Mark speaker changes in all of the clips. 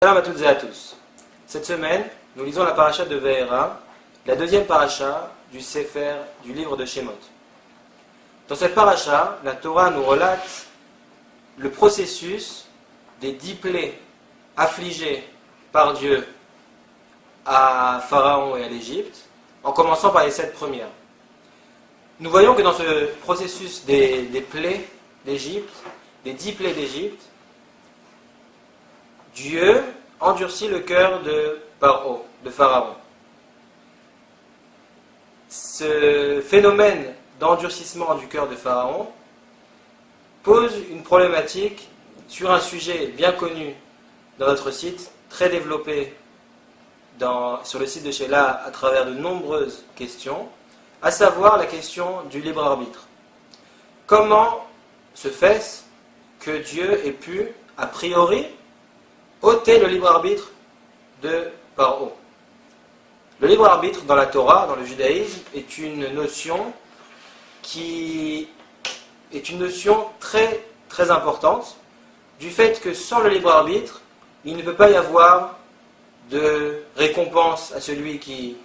Speaker 1: Salam à toutes et à tous. Cette semaine, nous lisons la paracha de Ve'era, la deuxième paracha du Sefer, du livre de Shemot. Dans cette paracha, la Torah nous relate le processus des 10 plaies affligées par Dieu à Pharaon et à l'Égypte, en commençant par les 7 premières. Nous voyons que dans ce processus des plaies d'Égypte, des 10 plaies d'Égypte, Dieu endurcit le cœur de Pharaon. Ce phénomène d'endurcissement du cœur de Pharaon pose une problématique sur un sujet bien connu dans notre site, très développé sur le site de Sheila à travers de nombreuses questions, à savoir la question du libre arbitre. Comment se fait-ce que Dieu ait pu, a priori, ôter le libre arbitre de Pharaon? Le libre arbitre dans la Torah, dans le judaïsme, est une notion qui est une notion très très importante, du fait que sans le libre arbitre, il ne peut pas y avoir de récompense à celui qui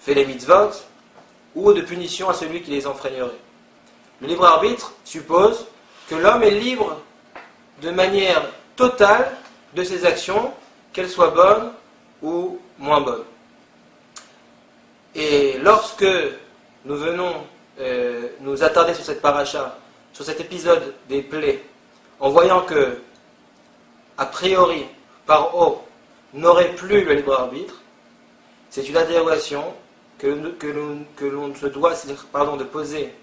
Speaker 1: fait les mitzvot ou de punition à celui qui les enfreignerait. Le libre arbitre suppose que l'homme est libre de manière totale de ses actions, qu'elles soient bonnes ou moins bonnes. Et lorsque nous venons nous attarder sur cette paracha, sur cet épisode des plaies, en voyant que, a priori, Pharaon n'aurait plus le libre arbitre, c'est une interrogation que l'on se doit de poser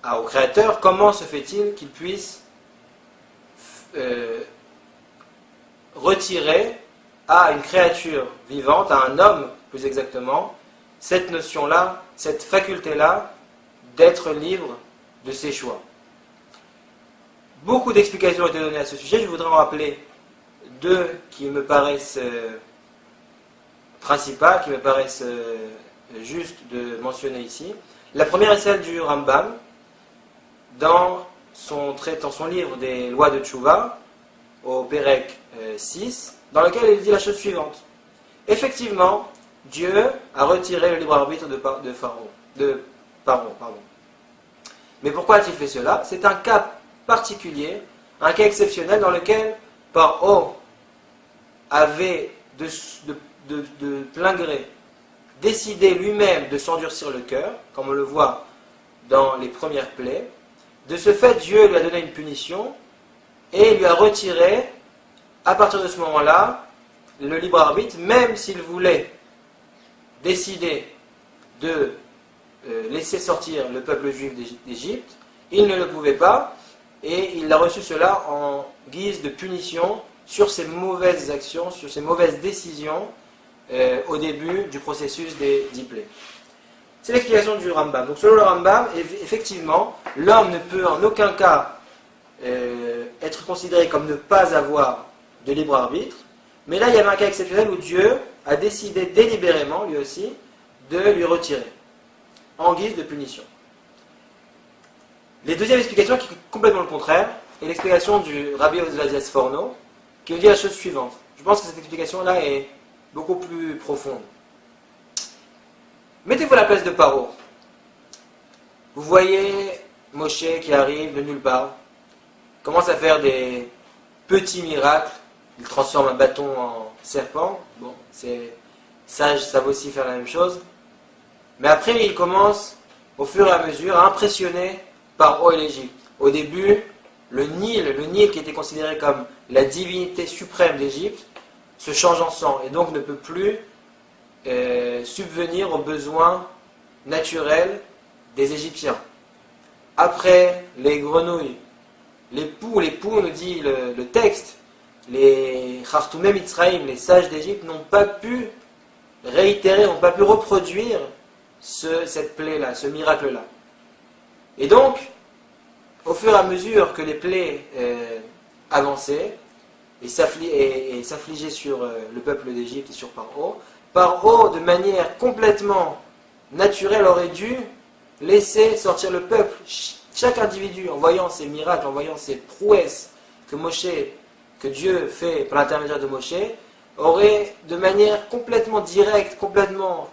Speaker 1: au Créateur. Comment se fait-il qu'il puisse retirer à une créature vivante, à un homme plus exactement, cette notion-là, cette faculté-là d'être libre de ses choix? Beaucoup d'explications ont été données à ce sujet. Je voudrais en rappeler 2 qui me paraissent principales, qui me paraissent justes de mentionner ici. La première est celle du Rambam, dans son livre des lois de Tchouva, au Pérec 6, dans lequel il dit la chose suivante. Effectivement, Dieu a retiré le libre arbitre de Pharaon. Mais pourquoi a-t-il fait cela? C'est un cas particulier, un cas exceptionnel dans lequel Pharaon avait de plein gré décidé lui-même de s'endurcir le cœur, comme on le voit dans les premières plaies. De ce fait, Dieu lui a donné une punition et lui a retiré, à partir de ce moment-là, le libre arbitre, même s'il voulait décider de laisser sortir le peuple juif d'Égypte, il ne le pouvait pas, et il a reçu cela en guise de punition sur ses mauvaises actions, sur ses mauvaises décisions au début du processus des 10 plaies. C'est l'explication du Rambam. Donc selon le Rambam, effectivement, l'homme ne peut en aucun cas être considéré comme ne pas avoir de libre arbitre, mais là il y avait un cas exceptionnel où Dieu a décidé délibérément, lui aussi, de lui retirer, en guise de punition. La deuxième explication, qui est complètement le contraire, est l'explication du Rabbi Ovadia Sforno, qui nous dit la chose suivante. Je pense que cette explication-là est beaucoup plus profonde. Mettez-vous à la place de Paro. Vous voyez Moshe qui arrive de nulle part, commence à faire des petits miracles, il transforme un bâton en serpent. Bon, c'est sage, ça va aussi faire la même chose. Mais après, il commence, au fur et à mesure, à impressionner Pharaon et l'Égypte. Au début, le Nil qui était considéré comme la divinité suprême d'Égypte, se change en sang et donc ne peut plus subvenir aux besoins naturels des Égyptiens. Après, les grenouilles, les poux nous dit le texte, les Khartoumé Mitzraïm, les sages d'Égypte, n'ont pas pu réitérer, n'ont pas pu reproduire cette plaie-là, ce miracle-là. Et donc, au fur et à mesure que les plaies avançaient et s'affligeaient sur le peuple d'Égypte et sur Pharaon, de manière complètement naturel aurait dû laisser sortir le peuple. Chaque individu, en voyant ces miracles, en voyant ces prouesses que Dieu fait par l'intermédiaire de Moshe, aurait de manière complètement directe, complètement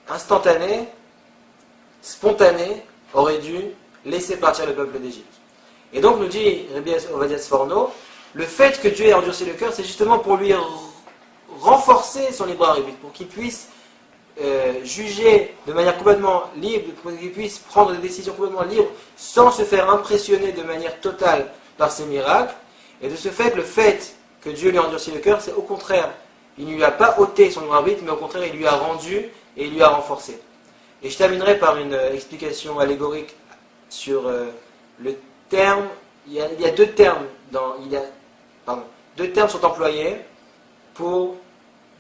Speaker 1: instantanée, spontanée, aurait dû laisser partir le peuple d'Égypte. Et donc, nous dit Rabbi Ovadia Sforno, le fait que Dieu ait endurci le cœur, c'est justement pour lui renforcer son libre arbitre, pour qu'il puisse juger de manière complètement libre, pour qu'il puisse prendre des décisions complètement libres, sans se faire impressionner de manière totale par ces miracles. Et de ce fait, le fait que Dieu lui a endurci le cœur, c'est au contraire, il ne lui a pas ôté son libre arbitre, mais au contraire, il lui a rendu et il lui a renforcé. Et je terminerai par une explication allégorique sur le terme. Il y a deux termes deux termes sont employés pour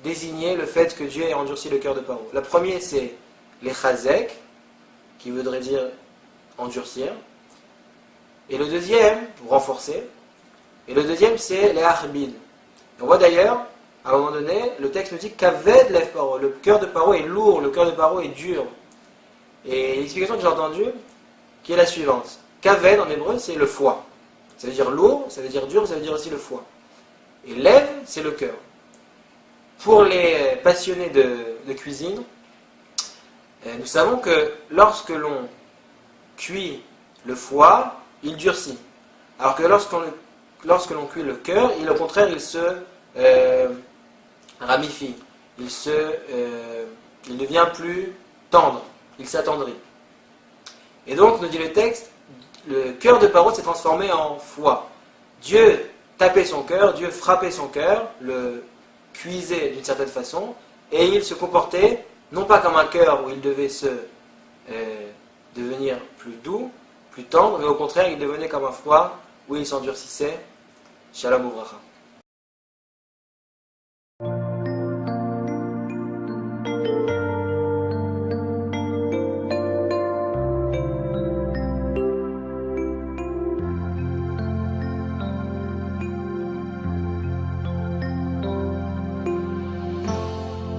Speaker 1: désigner le fait que Dieu ait endurci le cœur de Paro. Le premier, c'est les chazek, qui voudrait dire endurcir. Et le deuxième, renforcer. Et le deuxième, c'est les achbid. On voit d'ailleurs, à un moment donné, le texte nous dit qu'aved lève Paro. Le cœur de Paro est lourd, le cœur de Paro est dur. Et l'explication que j'ai entendue, qui est la suivante. Kaved en hébreu, c'est le foie. Ça veut dire lourd, ça veut dire dur, ça veut dire aussi le foie. Et lève, c'est le cœur. Pour les passionnés de cuisine, nous savons que lorsque l'on cuit le foie, il durcit. Alors que lorsque l'on cuit le cœur, au contraire, il se ramifie. Il devient plus tendre. Il s'attendrit. Et donc, nous dit le texte, le cœur de Paro s'est transformé en foie. Dieu tapait son cœur, Dieu frappait son cœur, le cuisait d'une certaine façon, et il se comportait, non pas comme un cœur où il devait devenir plus doux, plus tendre, mais au contraire, il devenait comme un foie où il s'endurcissait. Shalom Uvracha.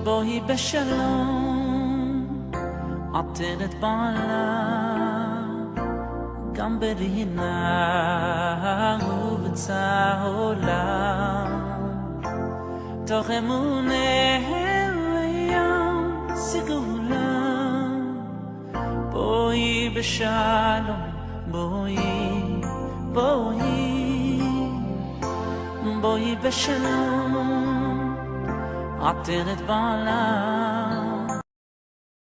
Speaker 2: בואי בשלום, עטרת בעלה, גם ברינה ובצהולה, תוך אמונה לים סגולה. בואי בשלום, בואי בשלום, עטרת בעלה,